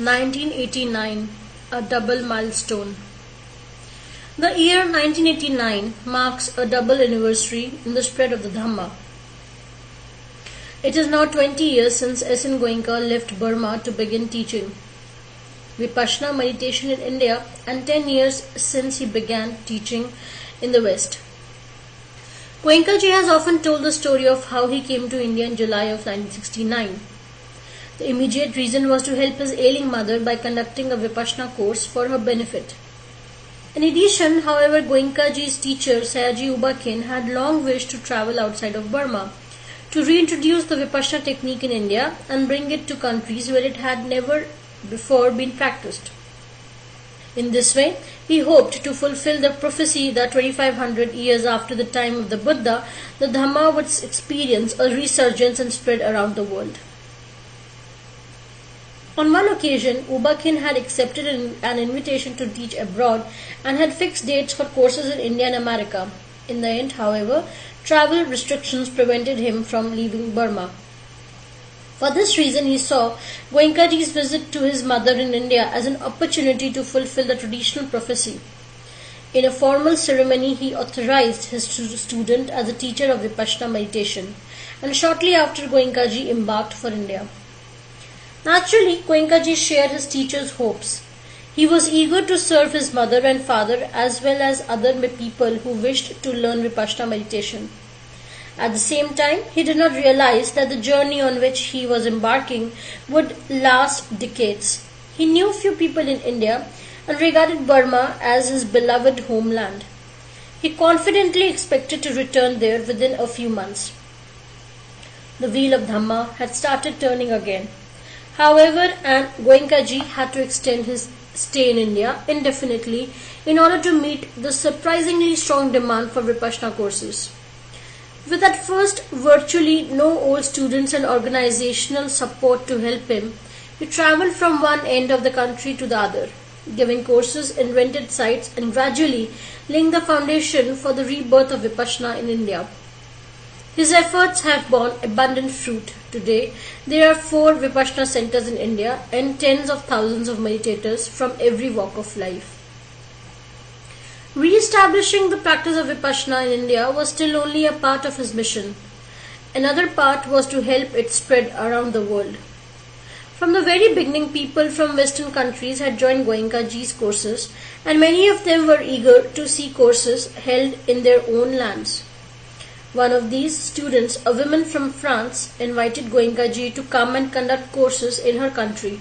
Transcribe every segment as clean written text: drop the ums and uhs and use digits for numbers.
1989, a double milestone. The year 1989 marks a double anniversary in the spread of the Dhamma. It is now 20 years since S.N. Goenka left Burma to begin teaching Vipassana meditation in India, and 10 years since he began teaching in the West. Goenka ji has often told the story of how he came to India in July of 1969. The immediate reason was to help his ailing mother by conducting a Vipassana course for her benefit. In addition, however, Goenka ji's teacher Sayaji Ubakin had long wished to travel outside of Burma to reintroduce the Vipassana technique in India and bring it to countries where it had never before been practiced. In this way, he hoped to fulfill the prophecy that 2500 years after the time of the Buddha, the Dhamma would experience a resurgence and spread around the world. On one occasion, Ubakin had accepted an invitation to teach abroad and had fixed dates for courses in India and America. In the end, however, travel restrictions prevented him from leaving Burma. For this reason, he saw Goenka ji's visit to his mother in India as an opportunity to fulfill the traditional prophecy. In a formal ceremony, he authorized his student as a teacher of Vipassana meditation, and shortly after Goenka ji embarked for India. Naturally, Goenka ji shared his teacher's hopes. He was eager to serve his mother and father as well as other people who wished to learn Vipassana meditation. At the same time, he did not realize that the journey on which he was embarking would last decades. He knew few people in India and regarded Burma as his beloved homeland. He confidently expected to return there within a few months. The wheel of Dhamma had started turning again. However, Goenka ji had to extend his stay in India indefinitely in order to meet the surprisingly strong demand for Vipassana courses. With at first virtually no old students and organizational support to help him, he travelled from one end of the country to the other, giving courses in rented sites and gradually laying the foundation for the rebirth of Vipassana in India. His efforts have borne abundant fruit. Today, there are 4 Vipassana centers in India and tens of thousands of meditators from every walk of life. Re-establishing the practice of Vipassana in India was still only a part of his mission. Another part was to help it spread around the world. From the very beginning, people from Western countries had joined Goenka ji's courses, and many of them were eager to see courses held in their own lands. One of these students, a woman from France, invited Goenka ji to come and conduct courses in her country.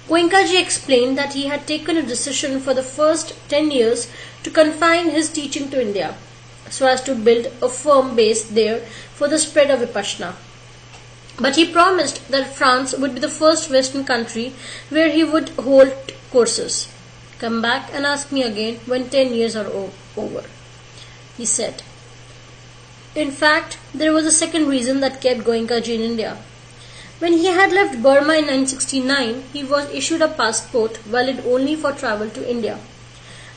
Goenka ji explained that he had taken a decision for the first 10 years to confine his teaching to India, so as to build a firm base there for the spread of Vipassana. But he promised that France would be the first Western country where he would hold courses. "Come back and ask me again when 10 years are over," he said. In fact, there was a second reason that kept Goenka ji in India. When he had left Burma in 1969, he was issued a passport valid only for travel to India.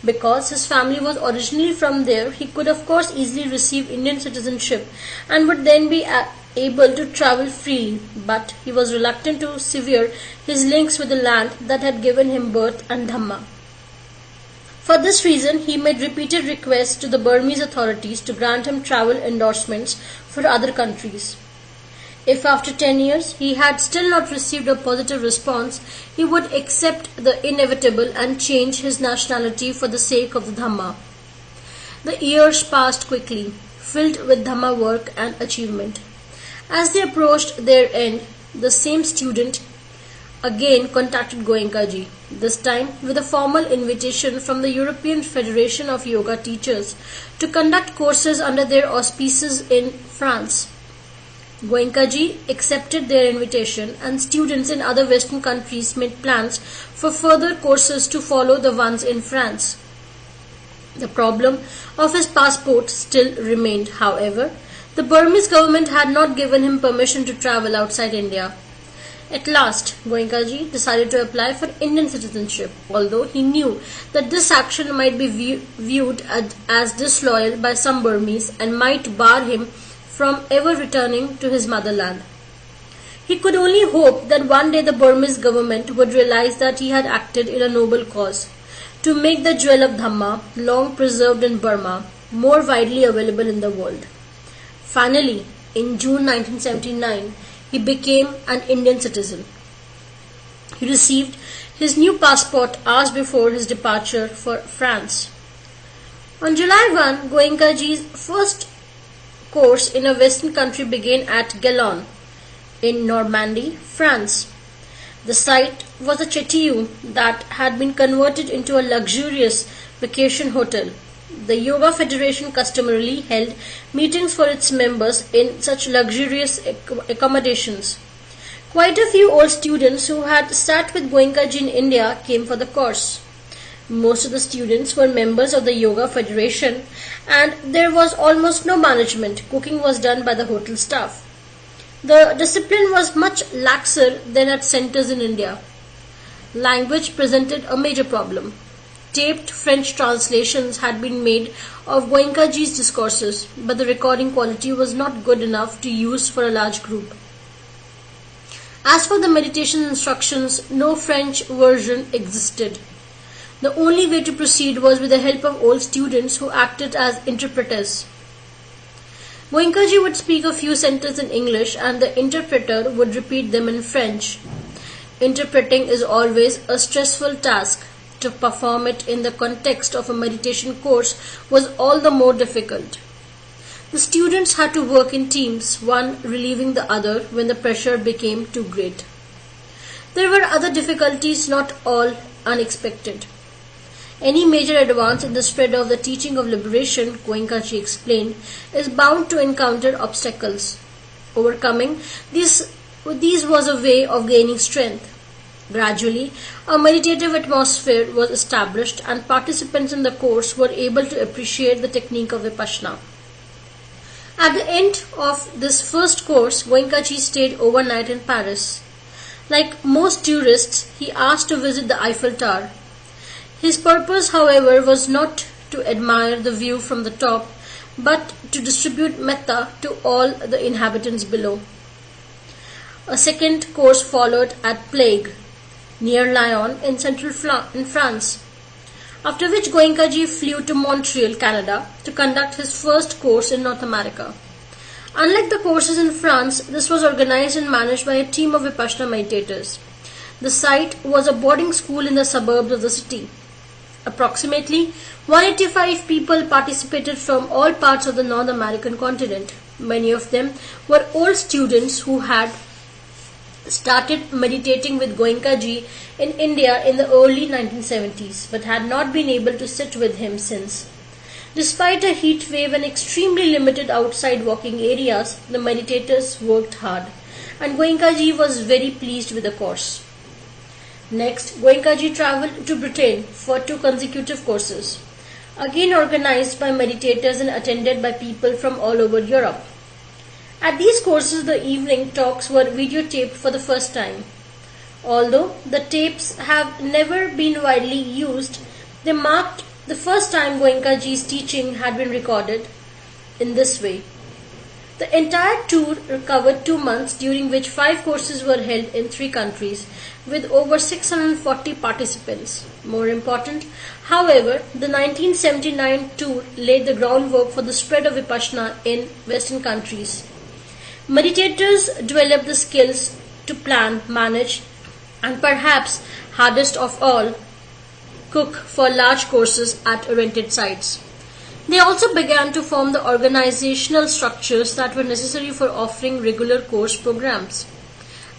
Because his family was originally from there, he could of course easily receive Indian citizenship and would then be able to travel freely, but he was reluctant to sever his links with the land that had given him birth and Dhamma. For this reason, he made repeated requests to the Burmese authorities to grant him travel endorsements for other countries. If after 10 years he had still not received a positive response, he would accept the inevitable and change his nationality for the sake of the Dhamma. The years passed quickly, filled with Dhamma work and achievement. As they approached their end, the same student again contacted Goenka ji, this time with a formal invitation from the European Federation of Yoga Teachers to conduct courses under their auspices in France. Goenka ji accepted their invitation, and students in other Western countries made plans for further courses to follow the ones in France. The problem of his passport still remained, however. The Burmese government had not given him permission to travel outside India. At last, Goenka ji decided to apply for Indian citizenship, although he knew that this action might be viewed as disloyal by some Burmese and might bar him from ever returning to his motherland. He could only hope that one day the Burmese government would realize that he had acted in a noble cause to make the jewel of Dhamma, long preserved in Burma, more widely available in the world. Finally, in June 1979, he became an Indian citizen. He received his new passport hours before his departure for France. On July 1, Goenkaji's first course in a Western country began at Gellon, in Normandy, France. The site was a chateau that had been converted into a luxurious vacation hotel. The Yoga Federation customarily held meetings for its members in such luxurious accommodations. Quite a few old students who had sat with Goenkaji in India came for the course. Most of the students were members of the Yoga Federation, and there was almost no management. Cooking was done by the hotel staff. The discipline was much laxer than at centers in India. Language presented a major problem. Taped French translations had been made of Goenkaji's discourses, but the recording quality was not good enough to use for a large group. As for the meditation instructions, no French version existed. The only way to proceed was with the help of old students who acted as interpreters. Goenkaji would speak a few sentences in English and the interpreter would repeat them in French. Interpreting is always a stressful task. To perform it in the context of a meditation course was all the more difficult. The students had to work in teams, one relieving the other when the pressure became too great. There were other difficulties, not all unexpected. Any major advance in the spread of the teaching of liberation, Goenkaji explained, is bound to encounter obstacles. Overcoming these was a way of gaining strength. Gradually, a meditative atmosphere was established and participants in the course were able to appreciate the technique of Vipassana. At the end of this first course, Goenkaji stayed overnight in Paris. Like most tourists, he asked to visit the Eiffel Tower. His purpose, however, was not to admire the view from the top, but to distribute metta to all the inhabitants below. A second course followed at Plague, near Lyon in central France, after which Goenkaji flew to Montreal, Canada, to conduct his first course in North America. Unlike the courses in France, this was organized and managed by a team of Vipassana meditators. The site was a boarding school in the suburbs of the city. Approximately 185 people participated from all parts of the North American continent. Many of them were old students who had started meditating with Goenkaji in India in the early 1970s, but had not been able to sit with him since. Despite a heat wave and extremely limited outside walking areas, the meditators worked hard, and Goenkaji was very pleased with the course. Next, Goenkaji travelled to Britain for 2 consecutive courses, again organized by meditators and attended by people from all over Europe. At these courses, the evening talks were videotaped for the first time. Although the tapes have never been widely used, they marked the first time Goenkaji's teaching had been recorded in this way. The entire tour covered 2 months, during which 5 courses were held in 3 countries, with over 640 participants. More important, however, the 1979 tour laid the groundwork for the spread of Vipassana in Western countries. Meditators developed the skills to plan, manage, and perhaps hardest of all, cook for large courses at rented sites. They also began to form the organizational structures that were necessary for offering regular course programs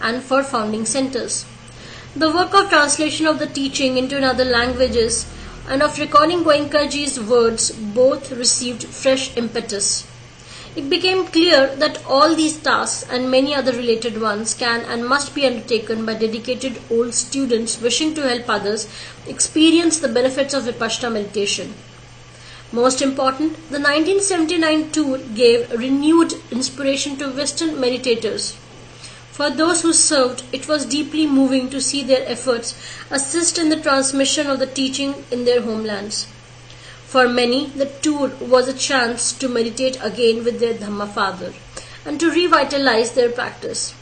and for founding centers. The work of translation of the teaching into other languages and of recording Goenkaji's words both received fresh impetus. It became clear that all these tasks and many other related ones can and must be undertaken by dedicated old students wishing to help others experience the benefits of Vipassana meditation. Most important, the 1979 tour gave renewed inspiration to Western meditators. For those who served, it was deeply moving to see their efforts assist in the transmission of the teaching in their homelands. For many, the tour was a chance to meditate again with their Dhamma father and to revitalize their practice.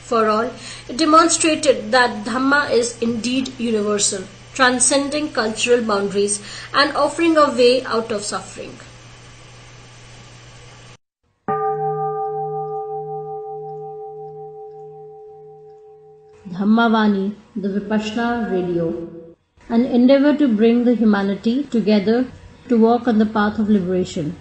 For all, it demonstrated that Dhamma is indeed universal, transcending cultural boundaries and offering a way out of suffering. Dhammavani, the Vipassana Radio, an endeavor to bring the humanity together to walk on the path of liberation.